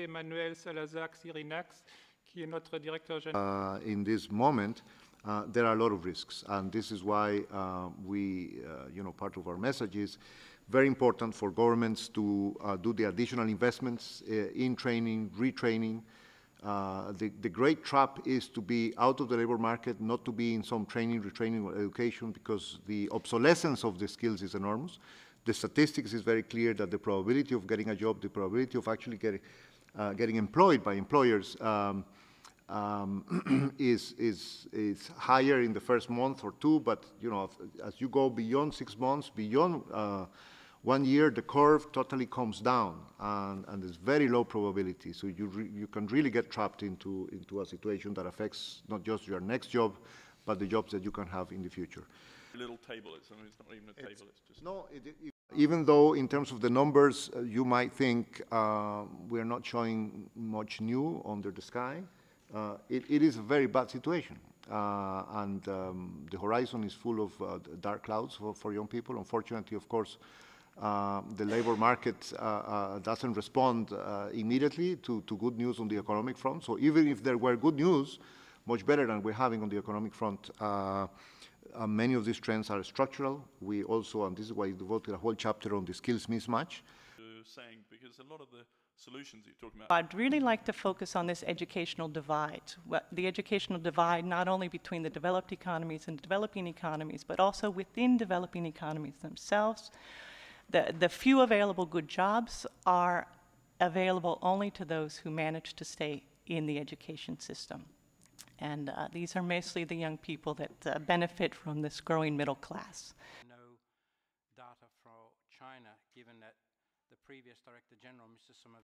José Manuel Salazar Xirinax, qui est notre directeur général. In this moment, there are a lot of risks, and this is why part of our message is very important for governments to do the additional investments in training, retraining. The great trap is to be out of the labor market, not to be in some training, retraining, or education, because the obsolescence of the skills is enormous. The statistics is very clear that the probability of getting a job, the probability of actually getting employed by employers is higher in the first month or two, but as you go beyond 6 months, beyond 1 year, the curve totally comes down, and there's very low probability. So you can really get trapped into a situation that affects not just your next job, but the jobs that you can have in the future. Little table. It's not even a table. It's just no. Even though in terms of the numbers, you might think we're not showing much new under the sky, it is a very bad situation. And the horizon is full of dark clouds for young people. Unfortunately, of course, the labor market doesn't respond immediately to good news on the economic front. So even if there were good news, much better than we're having on the economic front, many of these trends are structural. We also, and this is why we devoted a whole chapter on the skills mismatch. Saying, because a lot of the solutions you're talking about. I'd really like to focus on this educational divide. The educational divide not only between the developed economies and developing economies, but also within developing economies themselves. The few available good jobs are available only to those who manage to stay in the education system. And these are mostly the young people that benefit from this growing middle class. No data for China, given that the previous Director General, Mr.